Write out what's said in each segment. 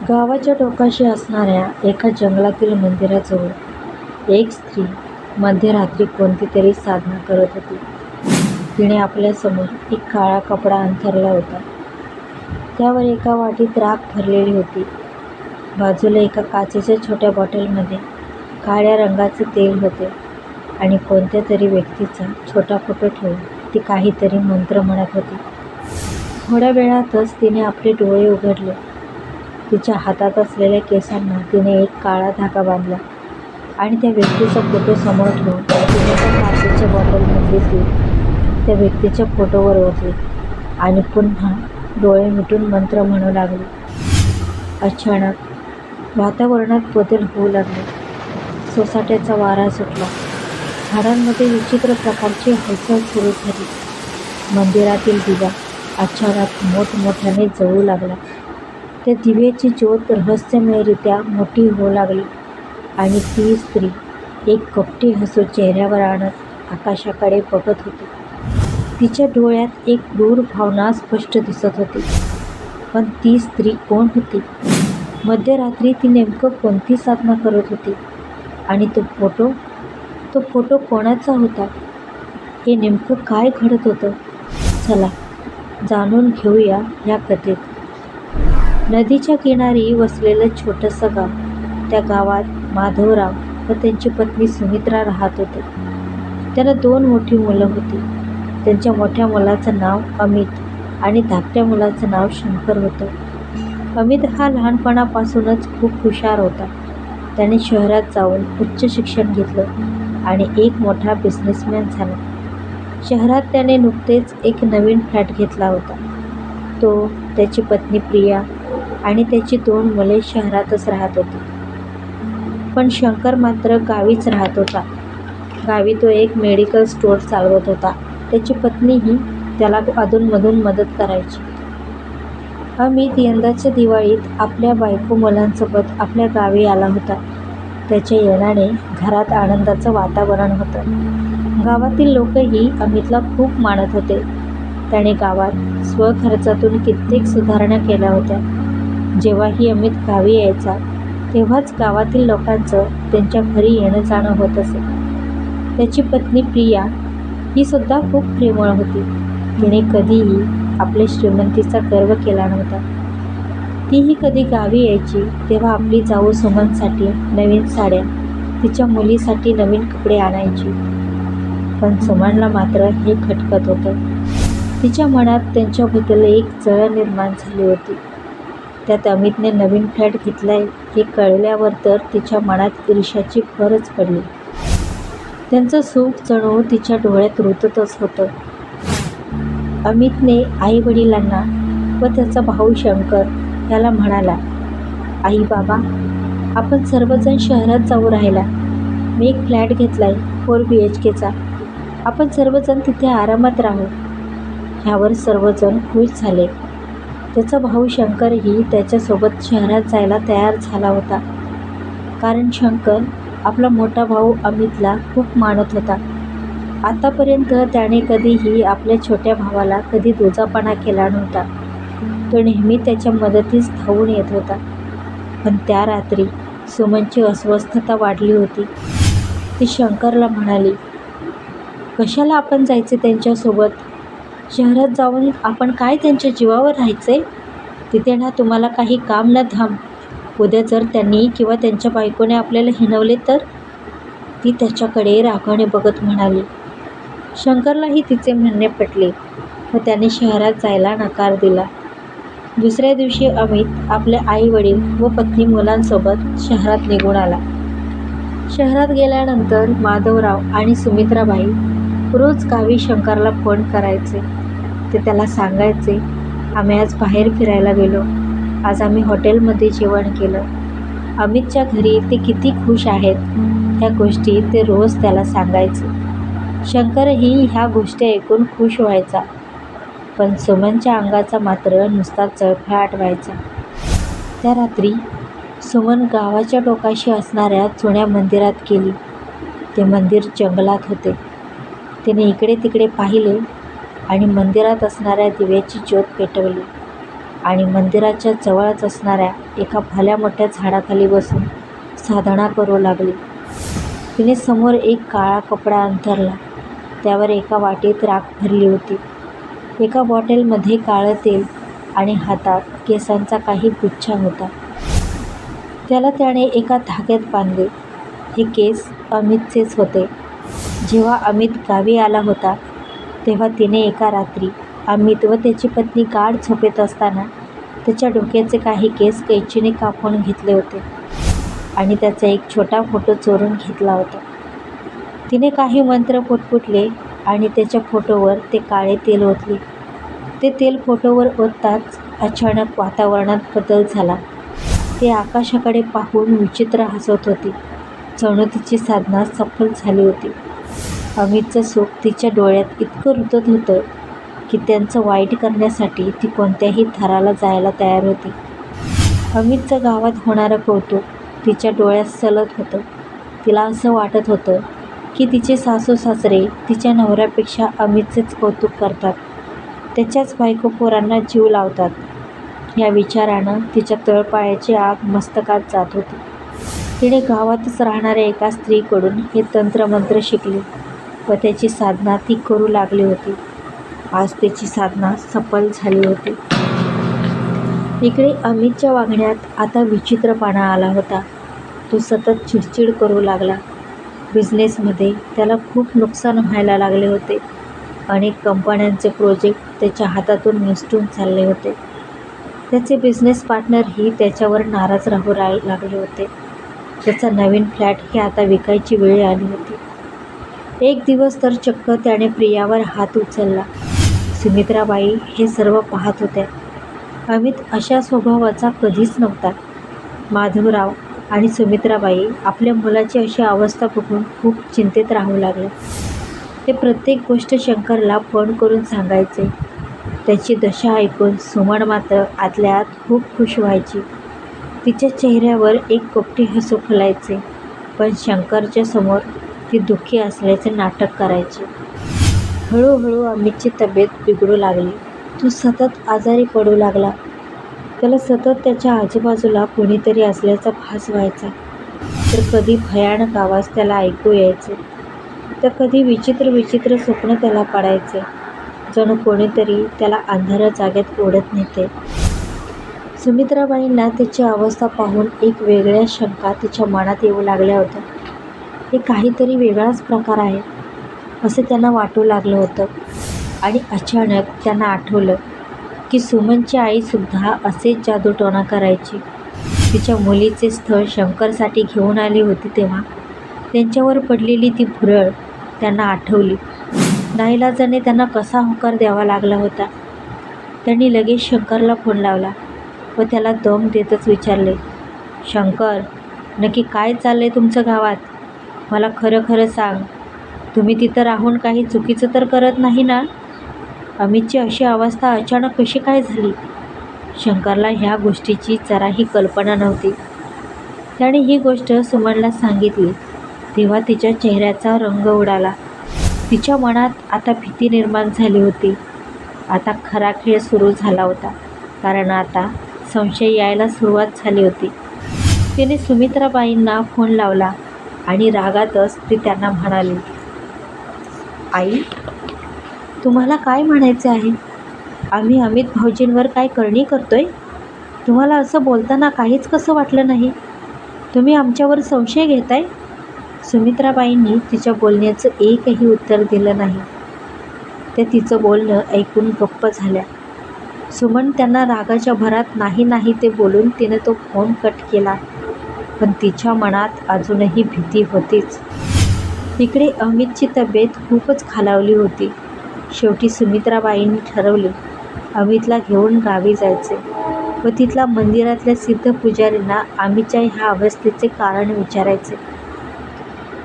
गावाच्या टोकाशी असणाऱ्या एका जंगलातील मंदिराजवळ एक स्त्री मध्यरात्री कोणती तरी साधना करत होती. तिने आपल्यासमोर एक काळा कपडा अंथरला होता. त्यावर एका वाटीत राख भरलेली होती. बाजूला एका काचेच्या छोट्या बॉटलमध्ये काळ्या रंगाचे तेल होते आणि कोणत्या तरी व्यक्तीचा छोटा फोटो ठेवून ती काहीतरी मंत्र म्हणत होती. थोड्या वेळातच तिने आपले डोळे उघडले. तिच्या हातात असलेल्या केसांना तिने एक काळा धागा बांधला आणि त्या व्यक्तीचा फोटो समोर ठेवून तिने त्या काचेच्या बॉटलमधले तेल त्या व्यक्तीच्या फोटोवर ओतले आणि पुन्हा डोळे मिटून मंत्र म्हणू लागली. अचानक वातावरणात बदल होऊ लागले. सोसाट्याचा वारा सुटला. झाडांमध्ये विचित्र प्रकारची हालचाल सुरू झाली. मंदिरातील दिवा अचानक मोठमोठ्याने जळू लागला. त्या दिव्याची ज्योत रहस्यमयरित्या मोठी होऊ लागली आणि ती स्त्री एक कपटी हसू चेहऱ्यावर आणत आकाशाकडे बघत होती. तिच्या डोळ्यात एक क्रूर भावना स्पष्ट दिसत होती. पण ती स्त्री कोण होती? मध्यरात्री ती नेमकं कोणती साधना करत होती? आणि तो फोटो कोणाचा होता? हे नेमकं काय घडत होतं? चला जाणून घेऊया या कथेत. नदीच्या किनारी वसलेलं छोटंसं गाव. त्या गावात माधवराव व त्यांची पत्नी सुमित्रा राहत होते. त्यांना 2 मोठी मुलं होती. त्यांच्या मोठ्या मुलाचं नाव अमित आणि धाकट्या मुलाचं नाव शंकर होतं. अमित हा लहानपणापासूनच खूप हुशार होता. त्याने शहरात जाऊन उच्च शिक्षण घेतलं आणि एक मोठा बिझनेसमॅन झाला. शहरात त्याने नुकतेच एक नवीन फ्लॅट घेतला होता. तो, त्याची पत्नी प्रिया आणि त्याची 2 मुले शहरातच राहत होती. पण शंकर मात्र गावीच राहत होता. गावी तो एक मेडिकल स्टोअर चालवत होता. त्याची पत्नीही त्याला अधूनमधून मदत करायची. अमित यंदाच्या दिवाळीत आपल्या बायको मुलांसोबत आपल्या गावी आला होता. त्याच्या येण्याने घरात आनंदाचं वातावरण होतं. गावातील लोकही अमितला खूप मानत होते. त्याने गावात स्वखर्चातून कित्येक सुधारणा केल्या होत्या. जेव्हाही अमित गावी यायचा तेव्हाच गावातील लोकांचं त्यांच्या घरी येणं जाणं होत असे. त्याची पत्नी प्रिया ही सुद्धा खूप प्रेमळ होती. तिने कधीही आपल्या श्रीमंतीचा गर्व केला नव्हता. तीही कधी गावी यायची तेव्हा आपली जाऊ सुमनसाठी नवीन साड्या, तिच्या मुलीसाठी नवीन कपडे आणायची. पण सुमनला मात्र हे खटकत होतं. तिच्या मनात त्यांच्याबद्दल एक जळ निर्माण झाली होती. त्यात अमितने नवीन फ्लॅट घेतलाय हे कळल्यावर तर तिच्या मनात ईर्ष्याची भरच पडली. त्यांचं सुख जणू तिच्या डोळ्यात रुततच होतं. अमितने आई वडिलांना व त्याचा भाऊ शंकर याला म्हणाला, आई बाबा, आपण सर्वजण शहरात जाऊ राहिला. मी एक फ्लॅट घेतलाय 4 BHKचा. आपण सर्वजण तिथे आरामात राहू. ह्यावर सर्वजण खुश झाले. त्याचा भाऊ शंकरही त्याच्यासोबत शहरात जायला तयार झाला होता. कारण शंकर आपला मोठा भाऊ अमितला खूप मानत होता. आतापर्यंत त्याने कधीही आपल्या छोट्या भावाला कधी दुजापणा केला नव्हता. तो नेहमी त्याच्या मदतीस धावून येत होता. पण त्या रात्री सुमनची अस्वस्थता वाढली होती. ती शंकरला म्हणाली, कशाला आपण जायचे त्यांच्यासोबत? शहरात जाऊन आपण काय त्यांच्या जीवावर राहायचे? तिथे ना तुम्हाला काही काम ना धाम. उद्या जर त्यांनी किंवा त्यांच्या बायकोने आपल्याला हिणवले तर? ती त्याच्याकडे रागाने बघत म्हणाली. शंकरलाही तिचे म्हणणे पटले व त्याने शहरात जायला नकार दिला. दुसऱ्या दिवशी अमित आपले आई वडील व पत्नी मुलांसोबत शहरात निघून आला. शहरात गेल्यानंतर माधवराव आणि सुमित्राबाई रोज गावी शंकरला फोन करायचे. ते त्याला सांगायचे, आम्ही आज बाहेर फिरायला गेलो. आज आम्ही हॉटेलमध्ये जेवण केलं. अमितच्या घरी ते किती खुश आहेत ह्या गोष्टी ते रोज त्याला सांगायचे. शंकरही ह्या गोष्टी ऐकून खुश व्हायचा. पण सुमनच्या अंगाचा मात्र नुसता चळफळाट व्हायचा. त्या रात्री सुमन गावाच्या टोकाशी असणाऱ्या जुन्या मंदिरात गेली. ते मंदिर जंगलात होते. तिने इकडे तिकडे पाहिले आणि मंदिरात असणाऱ्या दिव्याची ज्योत पेटवली. आणि मंदिराच्या जवळच असणाऱ्या एका भल्या मोठ्या झाडाखाली बसून साधना करू लागली. तिने समोर एक काळा कपडा अंथरला. त्यावर एका वाटीत राख भरली होती, एका बॉटलमध्ये काळं तेल आणि हातात केसांचा काही गुच्छा होता. त्याला त्याने एका धाग्यात बांधले. हे केस अमितचेच होते. जेव्हा अमित गावी आला होता तेव्हा तिने एका रात्री अमित व त्याची पत्नी गाढ झोपेत असताना त्याच्या डोक्याचे काही केस कैचीने कापून घेतले होते आणि त्याचा एक छोटा फोटो चोरून घेतला होता. तिने काही मंत्र पुटपुटले आणि त्याच्या फोटोवर ते काळे तेल ओतले. ते तेल फोटोवर ओतताच अचानक वातावरणात बदल झाला. ती आकाशाकडे पाहून विचित्र हसत होती. जणू तिची साधना सफल झाली होती. अमितचं सुख तिच्या डोळ्यात इतकं रुतत होतं की त्यांचं वाईट करण्यासाठी ती कोणत्याही थराला जायला तयार होती. अमितचं गावात होणारं कौतुक तिच्या डोळ्यात सलत होतं. तिला असं वाटत होतं की तिचे सासू सासरे तिच्या नवऱ्यापेक्षा अमितचेच कौतुक करतात, त्याच्याच बायको पोरांना जीव लावतात. या विचारानं तिच्या तळपायाची आग मस्तकात जात होती. तिने गावातच राहणाऱ्या एका स्त्रीकडून हे तंत्रमंत्र शिकले व त्याची साधना ती करू लागली होती. आज त्याची साधना सफल झाली होती. इकडे अमितच्या वागण्यात आता विचित्रपणा आला होता. तो सतत चिडचिड करू लागला. बिझनेसमध्ये त्याला खूप नुकसान व्हायला लागले होते. अनेक कंपन्यांचे प्रोजेक्ट त्याच्या हातातून निसटून चालले होते. त्याचे बिझनेस पार्टनरही त्याच्यावर नाराज राहू लागले होते. त्याचा नवीन फ्लॅट ही आता विकायची वेळ आली होती. एक दिवस तर चक्क त्याने प्रियावर हात उचलला. सुमित्राबाई हे सर्व पाहत होत्या. अमित अशा स्वभावाचा कधीच नव्हता. माधवराव आणि सुमित्राबाई आपल्या मुलाची अशी अवस्था बघून खूप चिंतेत राहू लागले. ते प्रत्येक गोष्ट शंकरला फोन करून सांगायचे. त्याची दशा ऐकून सुमन मात्र आतल्या आत खूप खुश व्हायची. तिच्या चेहऱ्यावर एक कपटी हसू फुलायचे, पण शंकरच्या समोर ती दुःखी असल्याचे नाटक करायची. हळूहळू अमितची तब्येत बिघडू लागली. तो सतत आजारी पडू लागला. त्याला सतत त्याच्या आजूबाजूला कोणीतरी असल्याचा भास व्हायचा. तर कधी भयानक आवाज त्याला ऐकू यायचे, तर कधी विचित्र विचित्र स्वप्न त्याला पडायचे, जणू कोणीतरी त्याला अंधाऱ्या जागेत ओढत नेते. सुमित्राबाईंना त्याची अवस्था पाहून एक वेगळ्या शंका तिच्या मनात येऊ लागल्या होत्या. हे काहीतरी वेगळाच प्रकार आहे असं त्यांना वाटू लागलं होतं. आणि अचानक त्यांना आठवलं की सुमनची आईसुद्धा असेच जादूटोणा करायची. तिच्या मुलीचे स्थळ शंकरसाठी घेऊन आली होती तेव्हा त्यांच्यावर पडलेली ती भुरळ त्यांना आठवली. नाईलाजाने त्यांना कसा होकार द्यावा लागला होता. त्यांनी लगेच शंकरला फोन लावला व त्याला दम देतच विचारले, शंकर, नक्की काय चाललंय तुमचं गावात? मला खरं खरं सांग. तुम्ही तिथं राहून काही चुकीचं तर करत नाही ना? अमितची अशी अवस्था अचानक कशी काय झाली? शंकरला ह्या गोष्टीची जराही कल्पना नव्हती. त्याने ही गोष्ट सुमनला सांगितली तेव्हा तिच्या चेहऱ्याचा रंग उडाला. तिच्या मनात आता भीती निर्माण झाली होती. आता खरा खेळ सुरू झाला होता, कारण आता संशय यायला सुरुवात झाली होती. तिने सुमित्राबाईंना फोन लावला आणि रागातच ती त्यांना म्हणाली, आई, तुम्हाला काय म्हणायचे आहे? आम्ही अमित भाऊजींवर काय करणी करतोय? तुम्हाला असं बोलताना काहीच कसं वाटलं नाही? तुम्ही आमच्यावर संशय घेताय? सुमित्राबाईंनी तिच्या बोलण्याचं एकही उत्तर दिलं नाही. त्या तिचं बोलणं ऐकून गप्प झाल्या. सुमन त्यांना रागाच्या भरात नाही नाही ते बोलून तिने तो फोन कट केला. पण तिच्या मनात अजूनही भीती होतीच. इकडे अमितची तब्येत खूपच खालावली होती. शेवटी सुमित्राबाईंनी ठरवले अमितला घेऊन गावी जायचे व तिथल्या मंदिरातल्या सिद्ध पुजारींना अमितच्या ह्या अवस्थेचे कारण विचारायचे.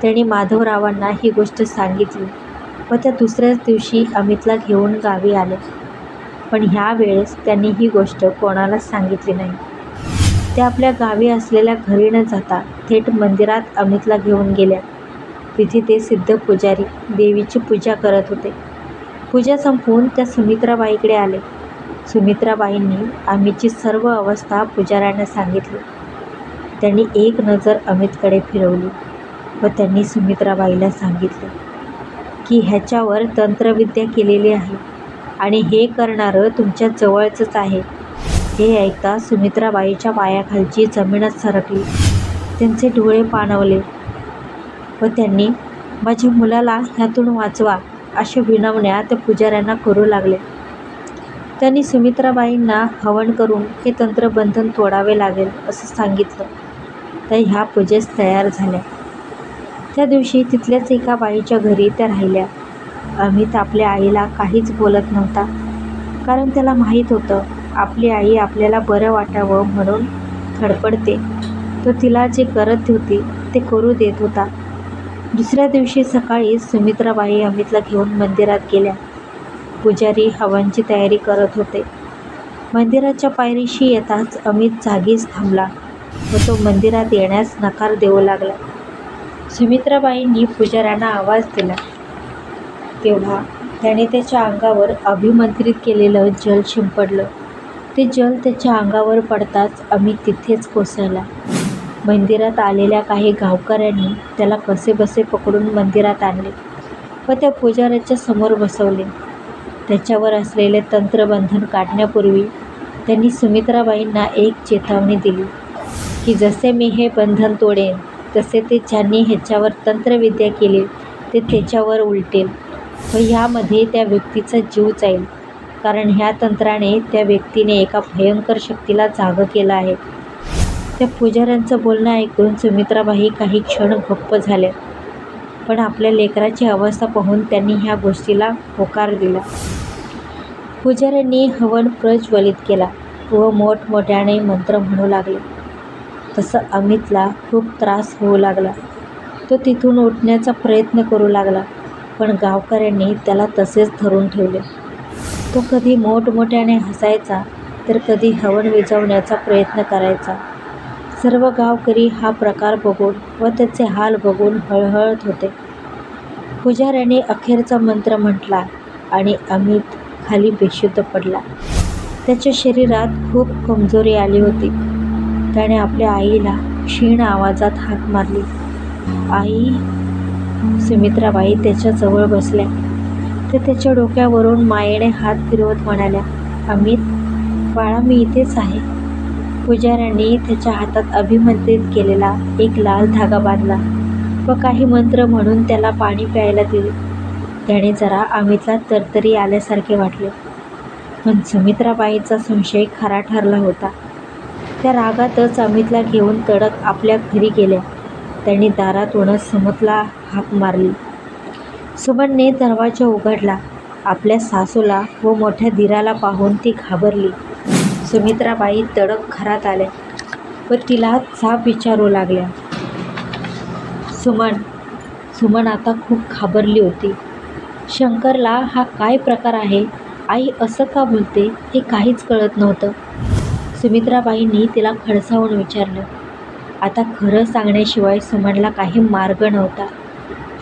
त्यांनी माधवरावांना ही गोष्ट सांगितली व त्या दुसऱ्याच दिवशी अमितला घेऊन गावी आले. पण ह्या वेळेस त्यांनी ही गोष्ट कोणालाच सांगितली नाही. ते आपल्या गावी असलेल्या घरी न जाता थेट मंदिरात अमितला घेऊन गेल्या. तिथे ते सिद्ध पुजारी देवीची पूजा करत होते. पूजा संपवून त्या सुमित्राबाईकडे आले. सुमित्राबाईंनी अमितची सर्व अवस्था पुजाऱ्यांना सांगितली. त्यांनी एक नजर अमितकडे फिरवली व त्यांनी सुमित्राबाईला सांगितले की ह्याच्यावर तंत्रविद्या केलेली आहे आणि हे करणारं तुमच्या जवळचंच आहे. हे ऐकता सुमित्राबाईच्या पायाखालची जमीनच सरकली. त्यांचे डोळे पाणावले व त्यांनी माझ्या मुलाला ह्यातून वाचवा अशा विनवण्या त्या पुजाऱ्यांना करू लागले. त्यांनी सुमित्राबाईंना हवन करून हे तंत्रबंधन तोडावे लागेल असं सांगितलं. त्या ह्या पूजेस तयार झाल्या. त्या दिवशी तिथल्याच एका बाईच्या घरी त्या राहिल्या. अमित आपल्या आईला काहीच बोलत नव्हता, कारण त्याला माहीत होतं आपली आई आपल्याला बरं वाटावं म्हणून धडपडते. तो तिला जे करत होती ते करू देत होता. दुसऱ्या दिवशी सकाळी सुमित्राबाई अमितला घेऊन मंदिरात गेल्या. पुजारी हवनाची तयारी करत होते. मंदिराच्या पायरीशी येताच अमित जागीच थांबला व तो मंदिरात येण्यास नकार देऊ लागला. सुमित्राबाईंनी पुजाऱ्यांना आवाज दिला तेव्हा त्याने त्याच्या अंगावर अभिमंत्रित केलेलं जल शिंपडलं. ते जल त्याच्या अंगावर पडताच अमित तिथेच कोसळला. मंदिरात आलेल्या काही गावकऱ्यांनी त्याला कसेबसे पकडून मंदिरात आणले व त्या पुजाऱ्याच्या समोर बसवले. त्याच्यावर असलेले तंत्रबंधन काढण्यापूर्वी त्यांनी सुमित्राबाईंना एक चेतावणी दिली की जसे मी हे बंधन तोडेन तसे ते ज्यांनी ह्याच्यावर तंत्रविद्या केली ते त्याच्यावर उलटेल व ह्यामध्ये त्या व्यक्तीचा जीव जाईल, कारण ह्या तंत्राने त्या व्यक्तीने एका भयंकर शक्तीला जागं केलं आहे. त्या पुजाऱ्यांचं बोलणं ऐकून सुमित्राबाई काही क्षण गप्प झाल्या, पण आपल्या लेकराची अवस्था पाहून त्यांनी ह्या गोष्टीला होकार दिला. पुजाऱ्यांनी हवन प्रज्वलित केला व मोठमोठ्याने मंत्र म्हणू लागले. तसं अमितला खूप त्रास होऊ लागला. तो तिथून उठण्याचा प्रयत्न करू लागला, पण गावकऱ्यांनी त्याला तसेच धरून ठेवले. तो कधी मोठमोठ्याने हसायचा तर कधी हवन विझवण्याचा प्रयत्न करायचा. सर्व गावकरी हा प्रकार बघून व त्याचे हाल बघून हळहळत होते. पुजाऱ्याने अखेरचा मंत्र म्हटला आणि अमित खाली बेशुद्ध पडला. त्याच्या शरीरात खूप कमजोरी आली होती. त्याने आपल्या आईला क्षीण आवाजात हाक मारली. आई! सुमित्राबाई त्याच्याजवळ बसल्या. ते त्याच्या डोक्यावरून मायेने हात फिरवत म्हणाल्या, अमित बाळा, मी इथेच आहे. पुजाऱ्यांनी त्याच्या हातात अभिमंत्रित केलेला एक लाल धागा बांधला व काही मंत्र म्हणून त्याला पाणी प्यायला दिले. त्याने जरा अमितला तरतरी आल्यासारखे वाटले, पण सुमित्राबाईंचा संशय खरा ठरला होता. त्या रागातच अमितला घेऊन तडक आपल्या घरी गेल्या. त्यांनी दारातूनच सुमनला हाक मारली. सुमनने दरवाजा उघडला. आपल्या सासूला व मोठ्या दिराला पाहून ती घाबरली. सुमित्राबाई तडक घरात आल्या व तिला जाब विचारू लागल्या. सुमन आता खूप घाबरली होती. शंकरला हा काय प्रकार आहे, आई असं का बोलते हे काहीच कळत नव्हतं. सुमित्राबाईंनी तिला खडसावून विचारलं. आता खरं सांगण्याशिवाय सुमनला काही मार्ग नव्हता.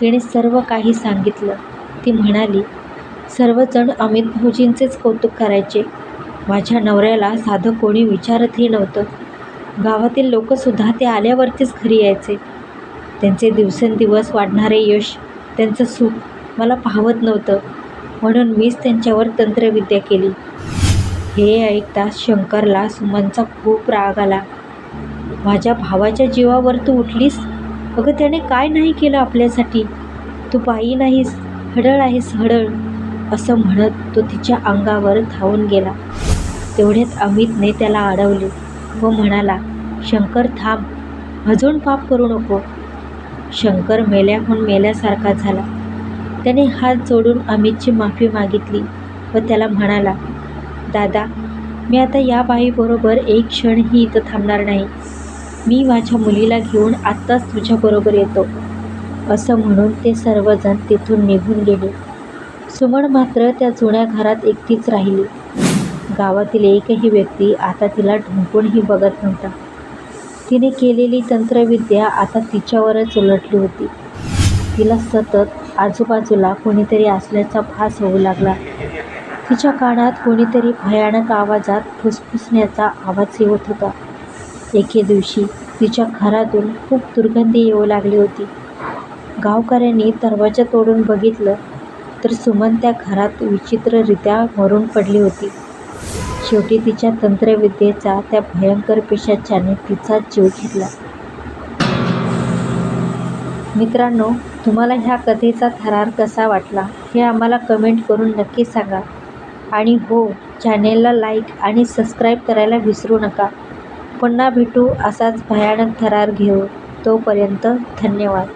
तिने सर्व काही सांगितलं. ती म्हणाली, सर्वजण अमित भाऊजींचेच कौतुक करायचे. माझ्या नवऱ्याला साधं कोणी विचारतही नव्हतं. गावातील लोकंसुद्धा ते आल्यावरतीच घरी यायचे. त्यांचे दिवसेंदिवस वाढणारे यश, त्यांचं सुख मला पाहवत नव्हतं, म्हणून मीच त्यांच्यावर तंत्रविद्या केली. हे ऐकताच शंकरला सुमनचा खूप राग आला. माझ्या भावाच्या जीवावर तू उठलीस? अगं त्याने काय नाही केलं आपल्यासाठी. तू बाई नाहीस, हडळ आहेस हडळ, असं म्हणत तो तिच्या अंगावर धावून गेला. तेवढ्यात अमितने त्याला अडवले व म्हणाला, शंकर थांब, अजून पाप करू नको. शंकर मेल्याहून मेल्यासारखा झाला. त्याने हात जोडून अमितची माफी मागितली व त्याला म्हणाला, दादा, मी आता या बाईबरोबर एक क्षणही इथं थांबणार नाही. मी माझ्या मुलीला घेऊन आत्ताच तुझ्याबरोबर येतो. असं म्हणून ते सर्वजण तिथून निघून गेले. सुमन मात्र त्या जुन्या घरात एकटीच राहिली. गावातील एकही व्यक्ती आता तिला ढुंकूनही बघत नव्हता. तिने केलेली तंत्रविद्या आता तिच्यावरच उलटली होती. तिला सतत आजूबाजूला कोणीतरी असल्याचा भास होऊ लागला. तिच्या कानात कोणीतरी भयानक आवाजात फुसफुसण्याचा आवाज येत होता. एके दिवशी तिच्या घरातून खूप दुर्गंधी येऊ लागली होती. गावकऱ्यांनी दरवाजा तोडून बघितलं तर सुमन त्या घरात विचित्ररित्या मरून पडली होती. शेवटी तिच्या तंत्रविद्येचा त्या भयंकर पिशाचाने तिचा जीव घेतला. मित्रांनो, तुम्हाला ह्या कथेचा थरार कसा वाटला हे आम्हाला कमेंट करून नक्की सांगा. आणि हो, चॅनेलला लाईक आणि सबस्क्राईब करायला विसरू नका. पुन्हा भेटू असाच भयानक थरार घेऊन. तोपर्यंत धन्यवाद.